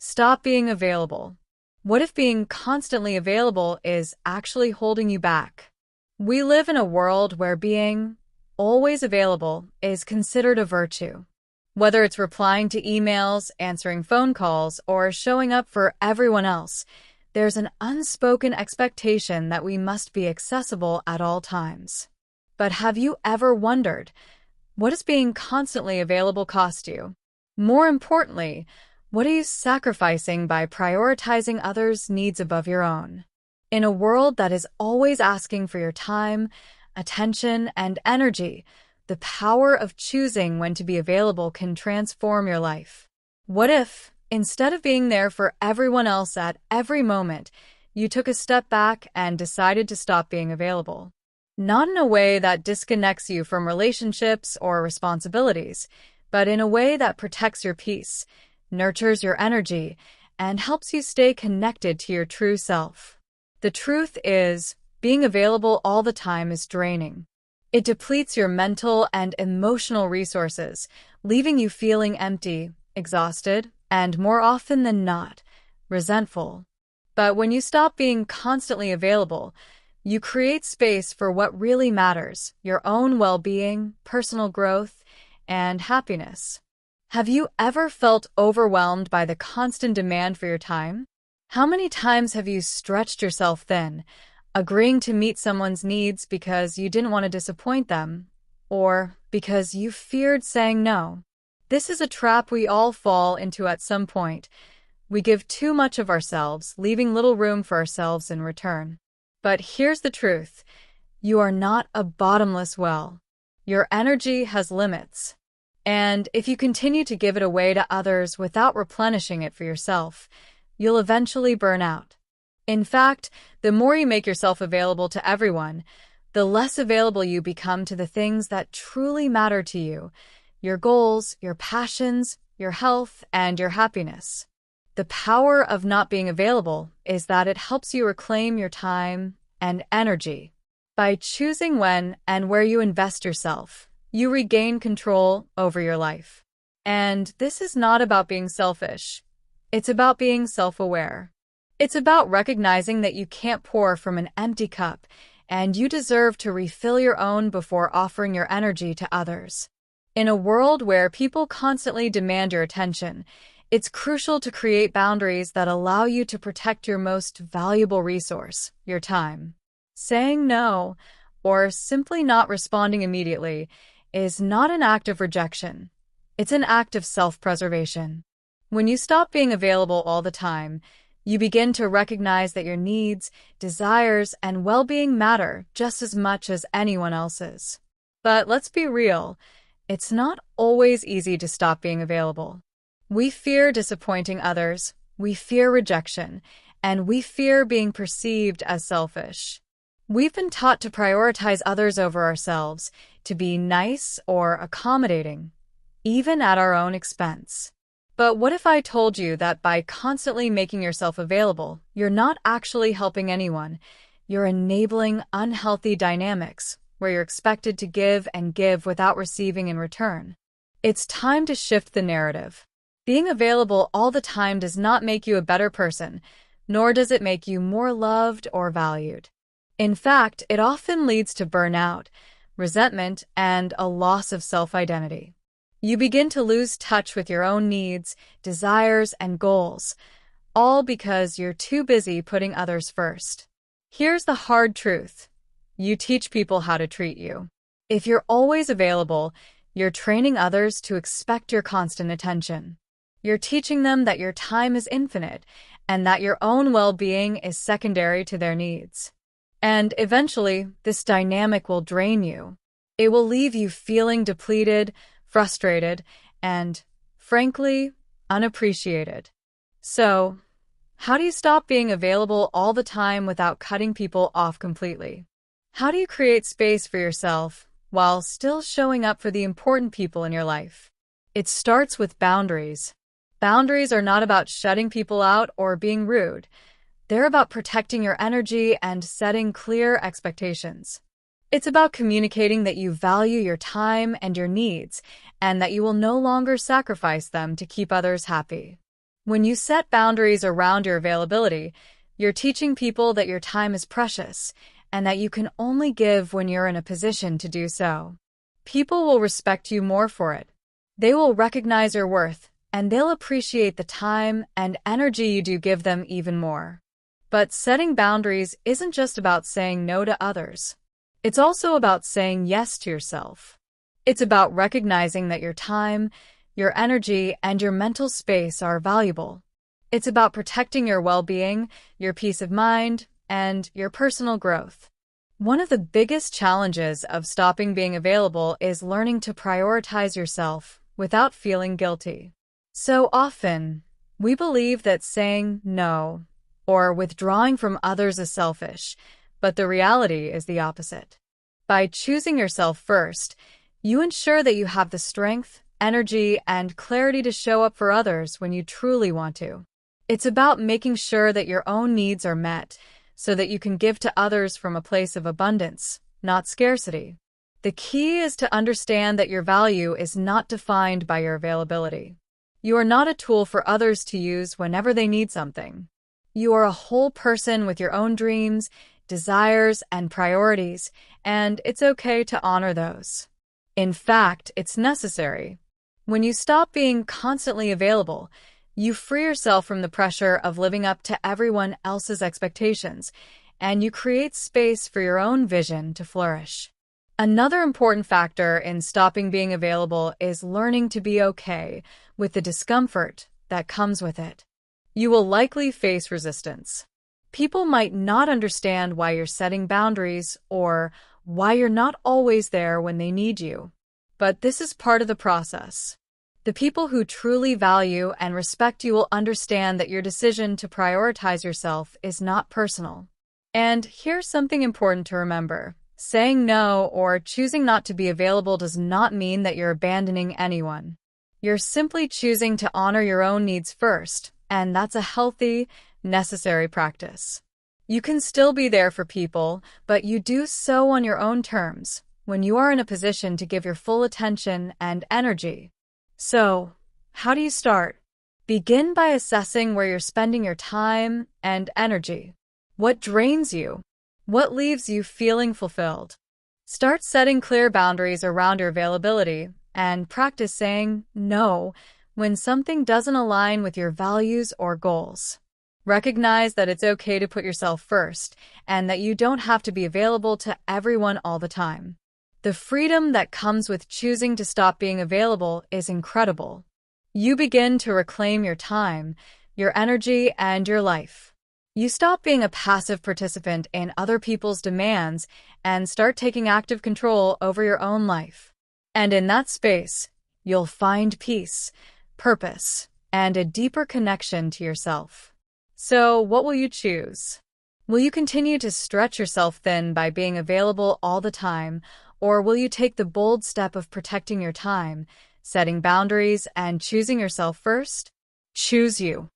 Stop being available. What if being constantly available is actually holding you back? We live in a world where being always available is considered a virtue. Whether it's replying to emails, answering phone calls, or showing up for everyone else, there's an unspoken expectation that we must be accessible at all times. But have you ever wondered, what does being constantly available cost you? More importantly, what are you sacrificing by prioritizing others' needs above your own? In a world that is always asking for your time, attention, and energy, the power of choosing when to be available can transform your life. What if, instead of being there for everyone else at every moment, you took a step back and decided to stop being available? Not in a way that disconnects you from relationships or responsibilities, but in a way that protects your peace, nurtures your energy, and helps you stay connected to your true self. The truth is, being available all the time is draining. It depletes your mental and emotional resources, leaving you feeling empty, exhausted, and more often than not, resentful. But when you stop being constantly available, you create space for what really matters: your own well-being, personal growth, and happiness. Have you ever felt overwhelmed by the constant demand for your time? How many times have you stretched yourself thin, agreeing to meet someone's needs because you didn't want to disappoint them, or because you feared saying no? This is a trap we all fall into at some point. We give too much of ourselves, leaving little room for ourselves in return. But here's the truth: you are not a bottomless well. Your energy has limits. And if you continue to give it away to others without replenishing it for yourself, you'll eventually burn out. In fact, the more you make yourself available to everyone, the less available you become to the things that truly matter to you: your goals, your passions, your health, and your happiness. The power of not being available is that it helps you reclaim your time and energy. By choosing when and where you invest yourself, you regain control over your life. And this is not about being selfish. It's about being self-aware. It's about recognizing that you can't pour from an empty cup, and you deserve to refill your own before offering your energy to others. In a world where people constantly demand your attention, it's crucial to create boundaries that allow you to protect your most valuable resource, your time. Saying no, or simply not responding immediately, is not an act of rejection. It's an act of self-preservation. When you stop being available all the time, you begin to recognize that your needs, desires, and well-being matter just as much as anyone else's. But let's be real, it's not always easy to stop being available. We fear disappointing others, we fear rejection, and we fear being perceived as selfish. We've been taught to prioritize others over ourselves, to be nice or accommodating, even at our own expense. But what if I told you that by constantly making yourself available, you're not actually helping anyone? You're enabling unhealthy dynamics where you're expected to give and give without receiving in return. It's time to shift the narrative. Being available all the time does not make you a better person, nor does it make you more loved or valued. In fact, it often leads to burnout, resentment, and a loss of self-identity. You begin to lose touch with your own needs, desires, and goals, all because you're too busy putting others first. Here's the hard truth: you teach people how to treat you. If you're always available, you're training others to expect your constant attention. You're teaching them that your time is infinite and that your own well-being is secondary to their needs. And eventually, this dynamic will drain you. It will leave you feeling depleted, frustrated, and, frankly, unappreciated. So, how do you stop being available all the time without cutting people off completely? How do you create space for yourself while still showing up for the important people in your life? It starts with boundaries. Boundaries are not about shutting people out or being rude. They're about protecting your energy and setting clear expectations. It's about communicating that you value your time and your needs, and that you will no longer sacrifice them to keep others happy. When you set boundaries around your availability, you're teaching people that your time is precious and that you can only give when you're in a position to do so. People will respect you more for it. They will recognize your worth, and they'll appreciate the time and energy you do give them even more. But setting boundaries isn't just about saying no to others. It's also about saying yes to yourself. It's about recognizing that your time, your energy, and your mental space are valuable. It's about protecting your well-being, your peace of mind, and your personal growth. One of the biggest challenges of stopping being available is learning to prioritize yourself without feeling guilty. So often, we believe that saying no or withdrawing from others is selfish, but the reality is the opposite. By choosing yourself first, you ensure that you have the strength, energy, and clarity to show up for others when you truly want to. It's about making sure that your own needs are met so that you can give to others from a place of abundance, not scarcity. The key is to understand that your value is not defined by your availability. You are not a tool for others to use whenever they need something. You are a whole person with your own dreams, desires, and priorities, and it's okay to honor those. In fact, it's necessary. When you stop being constantly available, you free yourself from the pressure of living up to everyone else's expectations, and you create space for your own vision to flourish. Another important factor in stopping being available is learning to be okay with the discomfort that comes with it. You will likely face resistance. People might not understand why you're setting boundaries or why you're not always there when they need you. But this is part of the process. The people who truly value and respect you will understand that your decision to prioritize yourself is not personal. And here's something important to remember. Saying no or choosing not to be available does not mean that you're abandoning anyone. You're simply choosing to honor your own needs first, and that's a healthy, necessary practice. You can still be there for people, but you do so on your own terms, when you are in a position to give your full attention and energy. So, how do you start? Begin by assessing where you're spending your time and energy. What drains you? What leaves you feeling fulfilled? Start setting clear boundaries around your availability and practice saying no when something doesn't align with your values or goals. Recognize that it's okay to put yourself first and that you don't have to be available to everyone all the time. The freedom that comes with choosing to stop being available is incredible. You begin to reclaim your time, your energy, and your life. You stop being a passive participant in other people's demands and start taking active control over your own life. And in that space, you'll find peace, purpose, and a deeper connection to yourself. So, what will you choose? Will you continue to stretch yourself thin by being available all the time, or will you take the bold step of protecting your time, setting boundaries, and choosing yourself first? Choose you.